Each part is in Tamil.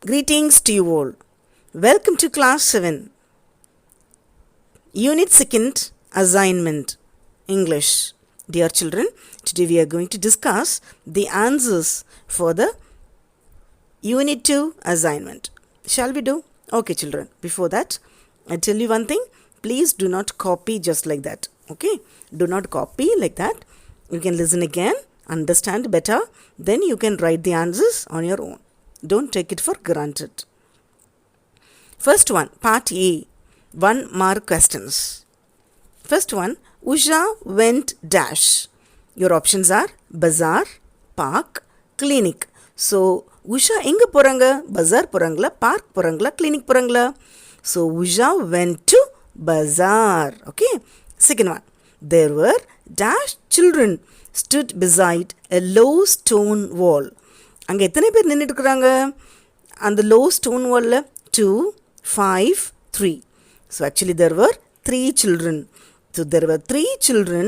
Greetings to you all. Welcome to Class 7, Unit 2nd, Assignment, English. Dear children, today we are going to discuss the answers for the Unit 2 assignment. Shall we do? Okay, children. Before that, I tell you one thing. Please do not copy just like that. Okay? Do not copy like that. You can listen again, understand better. Then you can write the answers on your own. Don't take it for granted. First one, part A, 1 mark questions. First one, Usha went dash. Your options are bazaar, park, clinic. So, Usha எங்க போறாங்க? Bazaar போறாங்களா, park போறாங்களா, clinic போறாங்களா? So, Usha went to bazaar. Okay. Second one, there were dash children stood beside a low stone wall. அங்க எத்தனை பேர் நின்னுட்டு இருக்காங்க? அந்த low stone wall 2, 5, 3. So actually there were 3 children. So there were 3 children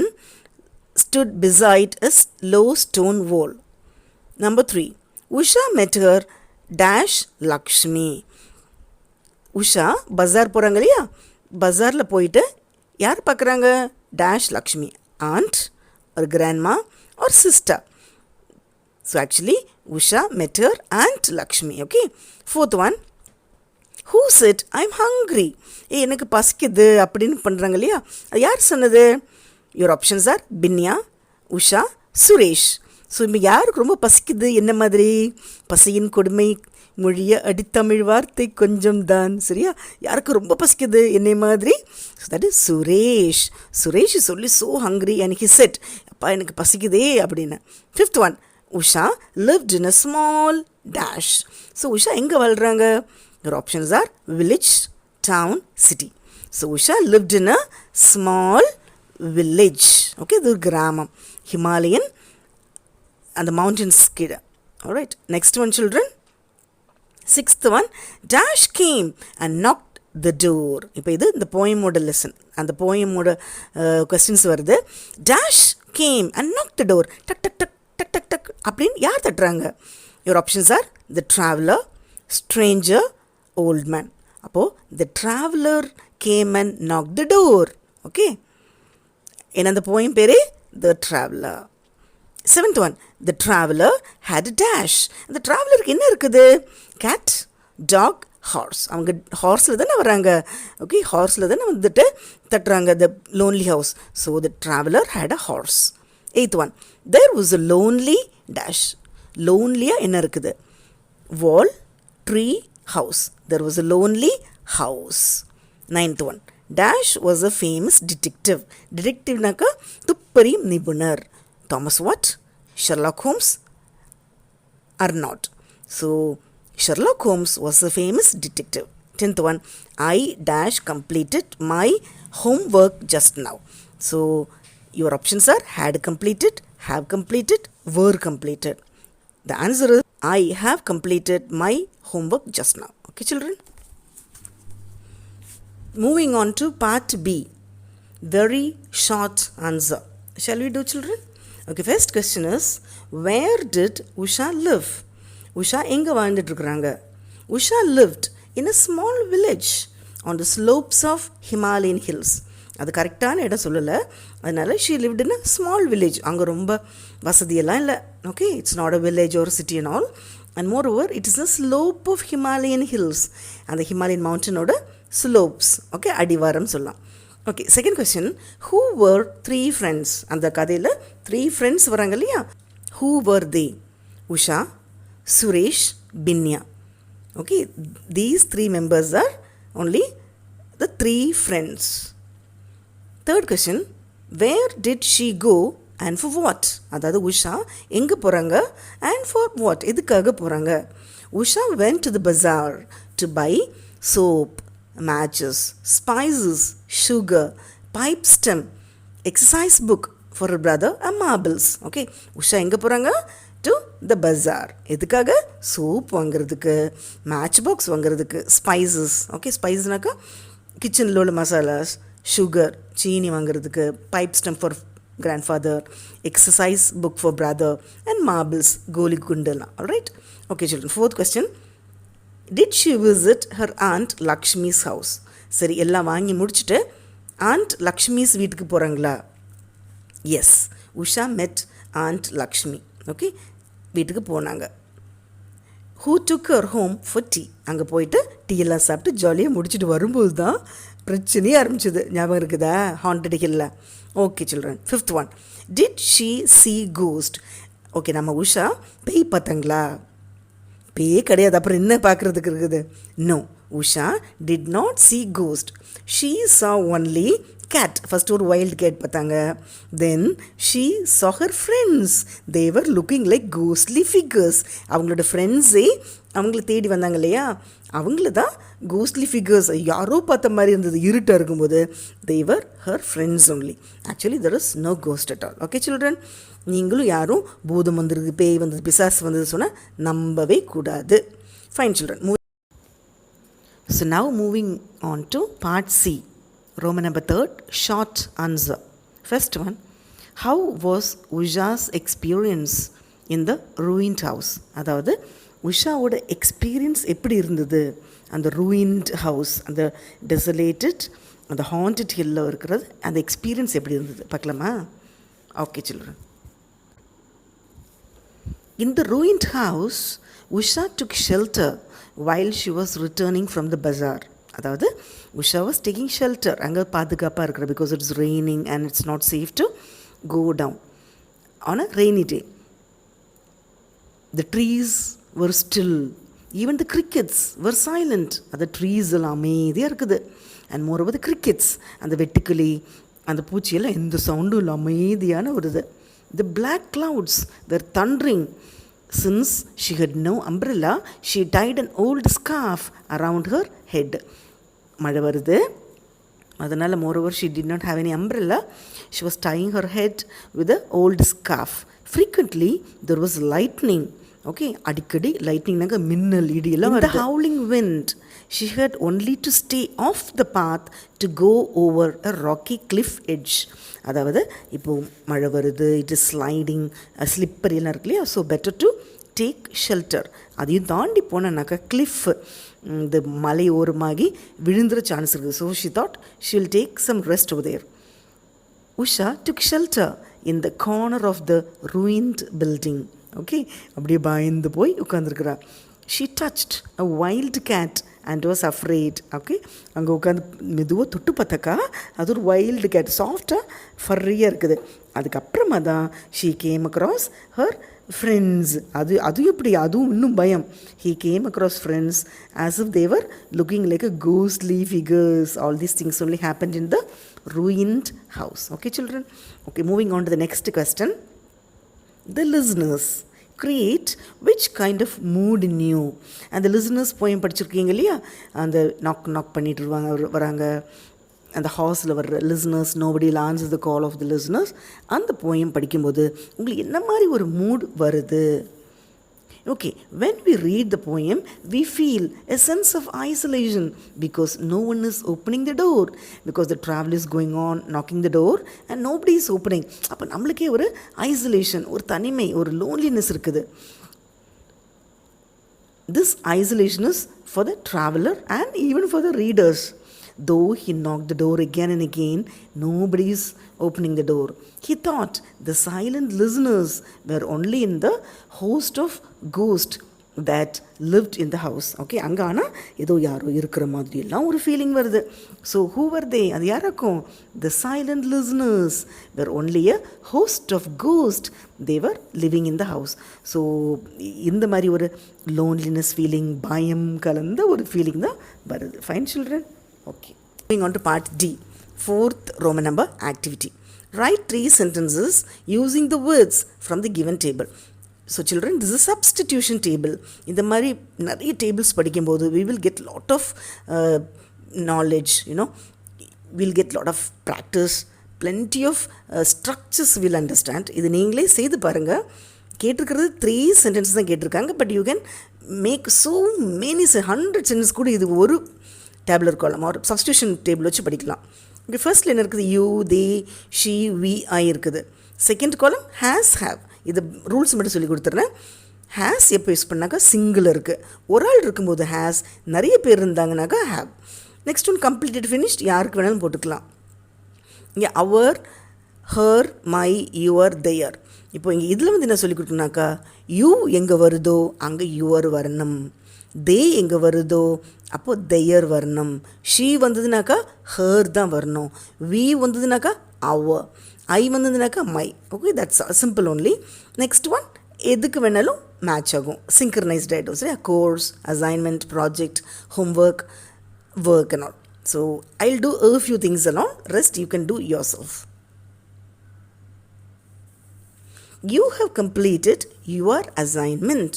stood beside a low stone wall. Number 3. Usha met her dash Lakshmi. Usha bazaar போறாங்க இல்லையா? பஜார்ல போயிட்டு யார் பார்க்குறாங்க? dash Lakshmi. Aunt or grandma or sister. So actually Usha met her aunt Lakshmi. Okay. Fourth one. Who said I'm hungry? எனக்கு பசிக்குது அப்படின்னு பண்றாங்க இல்லையா? அது யார் சொன்னது? Your options are Binya, Usha, Suresh. So இப்போ யாருக்கு ரொம்ப பசிக்குது? என்ன மாதிரி? பசியின் கொடுமை மொழிய அடித்தமிழ் வார்த்தை கொஞ்சம் தான். சரியா? யாருக்கு ரொம்ப பசிக்குது என்னை மாதிரி? So that is Suresh. Suresh சொல்லி so hungry and he said, அப்பா எனக்கு பசிக்குதே அப்படின்னு. Fifth one. Usha lived in a small dash. So Usha எங்க வாழ்றாங்க? Your options are village, town, city. So Usha lived in a small village. Okay, இது ஒரு கிராமம். Himalayan and the mountains kid. Alright, next one children. Sixth one, dash came and knocked the door. இப்போ இது இந்த poem-ஓட lesson. அந்த poem-ஓட questions வருது. Dash came and knocked the door. டக் டக் டக் டக் டக் டக் அப்படின்னு யார் தட்டுறாங்க? Your options are the traveler, stranger, old man. அப்போது the traveler came and knocked the door. Okay. என்ன அந்த poem பேரே? The traveler. Seventh one. The traveler had a dash. அந்த travelerக்கு என்ன இருக்குது? Cat, dog, horse. அவங்க ஹார்ஸில் தானே வராங்க. ஓகே, ஹார்ஸில் தானே வந்துட்டு தட்டுறாங்க the lonely house. So the traveler had a horse. Eighth one. There was a lonely dash. Lonely-ஆ என்ன இருக்குது? Wall, tree, house. There was a lonely house. Ninth one. Dash was a famous detective. Detective-நாக்கா துப்பறியும் நிபுணர். Thomas what? Sherlock Holmes or not? So Sherlock Holmes was a famous detective. 10th one. I dash completed my homework just now. So your options are had completed, have completed, were completed. The answer is I have completed my homework just now. Okay, children? Moving on to part B. Very short answer. Shall we do, children? Okay, first question is, where did Usha live? Usha எங்க வாழ்ந்துட்டு இருக்காங்க? Usha lived in a small village on the slopes of Himalayan hills. அது கரெக்டான இடம் சொல்லலை. அதனால she lived in a small village. அங்கே ரொம்ப வசதியெல்லாம் இல்லை. Okay, it's not a village ஒரு city and all. And moreover it is a slope of Himalayan hills. அந்த ஹிமாலயன் மவுண்டனோட ஸ்லோப்ஸ். ஓகே, அடிவாரம் சொல்லலாம். Okay, second question. Who were 3 friends? அந்த கதையில் 3 ஃப்ரெண்ட்ஸ் வராங்க இல்லையா? Who were they? Usha, Suresh, Binya. Okay, these 3 members are only the 3 friends. Third question, where did she go and for what? அதாவது உஷா எங்கே போகிறாங்க and for what? எதுக்காக போகிறாங்க? Usha went to the bazaar to buy soap, matches, spices, sugar, pipe stem, exercise book for her brother and marbles. Okay, Usha எங்கே போகிறாங்க? to the bazaar. எதுக்காக? சோப் வாங்குறதுக்கு, மேட்ச் பாக்ஸ் வாங்குறதுக்கு, ஸ்பைசஸ். ஓகே, ஸ்பைஸ்னாக்கா கிச்சனில் உள்ள மசாலாஸ், sugar, சீனி வாங்குறதுக்கு, pipe stem for grandfather, exercise book for brother and marbles, Kohli குண்டெல்லாம். Alright? Okay children, fourth question. Did she visit her aunt Lakshmi's house? சரி, எல்லாம் வாங்கி முடிச்சுட்டு aunt Lakshmi's வீட்டுக்கு போகிறாங்களா? Yes, Usha met aunt Lakshmi. Okay, வீட்டுக்கு போனாங்க. Who took her home for tea? அங்கே போயிட்டு டீ எல்லாம் சாப்பிட்டு ஜாலியாக முடிச்சுட்டு வரும்போது தான் பிரச்சனையே ஆரம்பிச்சது. ஞாபகம் இருக்குதா? ஹாண்டட் ஹில்ல. Okay children, 5th one. Did she see ghost? Okay, நம்ம உஷா பேய் பார்த்தாங்களா? பேயே கிடையாது, அப்புறம் என்ன பார்க்குறதுக்கு இருக்குது? No, Usha did not see ghost. She saw only cat. First ஒரு வைல்டு கேட் பார்த்தாங்க. Then she saw her friends. They were looking like ghostly figures. அவங்களோட ஃப்ரெண்ட்ஸே அவங்கள தேடி வந்தாங்க இல்லையா, அவங்கள தான் கோஸ்ட்லி ஃபிகர்ஸ், யாரோ பார்த்த மாதிரி இருந்தது இருட்டாக இருக்கும்போது. they were her friends only. Actually there is no ghost at all. Okay children, நீங்களும் யாரும் பூதம் வந்தது, பேய் வந்தது, பிசாசு வந்தது சொன்னால் நம்பவே கூடாது. Fine children. So now moving on to part C. Roman number 3rd, short answer. First one, how was Usha's experience in the ruined house? அதாவது உஷாவோட எக்ஸ்பீரியன்ஸ் எப்படி இருந்தது அந்த ruined house, அந்த desolated, அந்த haunted hillல இருக்கிறது, அந்த எக்ஸ்பீரியன்ஸ் எப்படி இருந்தது பார்க்கலாமா? Okay children. In the ruined house, Usha took shelter while she was returning from the bazaar. அதாவது உஷா வாஸ் டேக்கிங் ஷெல்டர், அங்கே பாதுகாப்பாக இருக்கிற, because it's raining and it's not safe to go down on a rainy day. The trees were still, even the crickets were silent. அந்த ட்ரீஸ் எல்லாம் அமைதியாக இருக்குது. அண்ட் மோரோவர் த கிரிக்கெட்ஸ், அந்த வெட்டுக்கிளி, அந்த பூச்சியெல்லாம் எந்த சவுண்டும் இல்லை, அமைதியான ஒரு இது. The black clouds were thundering. Since she had no umbrella, she tied an old scarf around her head. மழை வருது, அதனால் moreover she did not have any umbrella. She was tying her head with an old scarf. Frequently there was lightning. Okay, அடிக்கடி லைட்னிங்னாங்க மின்னல் இடியெல்லாம் வருது. The howling wind. She had only to stay off the path to go over a rocky cliff edge. அதாவது இப்போது மழை வருது, இட் இஸ் ஸ்லைடிங், ஸ்லிப்பரியெல்லாம் இருக்கு இல்லையா, so better to take shelter. அதையும் தாண்டி போனாக்கா கிளிஃப், இந்த மலை ஓரமாகி விழுந்துற சான்ஸ் இருக்குது. So she thought she will take some rest over there. Usha took shelter in the corner of the ruined building. Okay, அப்படியே பயந்து போய் உட்காந்துருக்குறா. She touched a wild cat and was afraid. Okay, அங்கே உட்காந்து மெதுவாக தொட்டு பார்த்தாக்கா அது ஒரு வைல்டு கேட், சாஃப்டாக ஃபர்ரியாக இருக்குது. அதுக்கப்புறமா தான் she came across her friends. அது எப்படி, அதுவும் இன்னும் பயம். He came across friends as if they were looking like a costly figures. All these things only happened in the ruined house. Okay children. Okay, moving on to the next question. The listeners create which kind of mood in you? அந்த லிசனர்ஸ் போயம் படிச்சிருக்கீங்க இல்லையா, அந்த நாக் பண்ணிட்டு வராங்க, அந்த ஹவுஸில் வர்ற listeners, nobody will answer the call of the listeners. அந்த போயம் படிக்கும்போது உங்களுக்கு என்ன மாதிரி ஒரு மூட் வருது? Okay, when we read the poem, we feel a sense of isolation because no one is opening the door, because the travel is going on, knocking the door and nobody is opening. அப்போ நம்மளுக்கே ஒரு ஐசோலேஷன், ஒரு தனிமை, ஒரு லோன்லினஸ் இருக்குது. This isolation is for the traveler and even for the readers. Though he knocked the door again and again, nobody is opening the door. He thought the silent listeners were only in the host of ghosts that lived in the house. Okay, அங்கே ஆனால் ஏதோ யாரோ இருக்கிற மாதிரி எல்லாம் ஒரு ஃபீலிங் வருது. So who were they? அது யாராக்கும்? The silent listeners were only a host of ghosts. They were living in the house. So இந்த மாதிரி ஒரு லோன்லினஸ் ஃபீலிங், பயம் கலந்த ஒரு ஃபீலிங் தான் வருது. Fine children. Okay. Moving on to part D, 4th Roman number activity. Write 3 sentences using the words from the given table. So children, this is a substitution table. இந்த மாதிரி நிறைய டேபிள்ஸ் படிக்கும்போது we will get lot of knowledge, we'll get lot of practice, plenty of structures we'll understand. இது நீங்களே செய்து பாருங்கள். கேட்டிருக்கிறது 3 sentences தான் கேட்டிருக்காங்க, but you can make so many 100 sentences கூட இது ஒரு டேபிளர் காலம் ஒரு சப்ஸ்டியூஷன் டேபிள் வச்சு படிக்கலாம். இங்கே ஃபர்ஸ்ட்டில் என்ன இருக்குது? யூ, தே, ஷீ, வி, ஐ இருக்குது. Second column has, have. இது ரூல்ஸ் மட்டும் சொல்லி கொடுத்துட்றேன். ஹேஸ் எப்போ யூஸ் பண்ணாக்கா சிங்கிள் இருக்குது. ஒரு ஆள் இருக்கும்போது ஹேஸ், நிறைய பேர் இருந்தாங்கனாக்கா have. Next one completed finished, யாருக்கு வேணாலும் போட்டுக்கலாம். இங்கே our, her, my, your, their. இப்போ இங்கே இதில் வந்து என்ன சொல்லி கொடுக்குனாக்கா, யூ எங்கே வருதோ அங்கே யுவர் வரணும், தே எங்கே வருதோ அப்போது தேயர் வரணும், ஷீ வந்ததுனாக்கா ஹர் தான் வரணும், வி வந்ததுனாக்கா அவர், ஐ வந்ததுனாக்கா my. Okay, that's simple only. Next one எதுக்கு வேணாலும் மேட்ச் ஆகும், சிங்க்ரனைஸ்ட் ஆகிடும். சரியா, course, assignment, project, homework, work and all. So I'll do a few things along, rest you can do yourself. You have completed your assignment.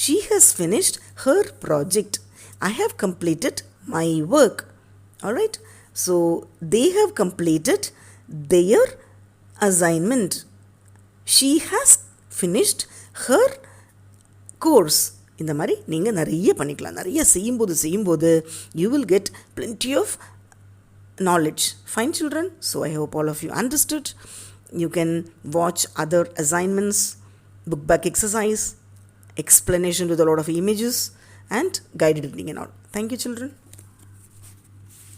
She has finished her project. I have completed my work. All right, so they have completed their assignment. She has finished her course. இந்த மாதிரி நீங்கள் நிறைய பண்ணிக்கலாம். நிறைய செய்யும்போது you will get plenty of knowledge. Fine children, so I hope all of you understood. You can watch other assignments, book back exercise, explanation with a lot of images and guided reading and all. Thank you children.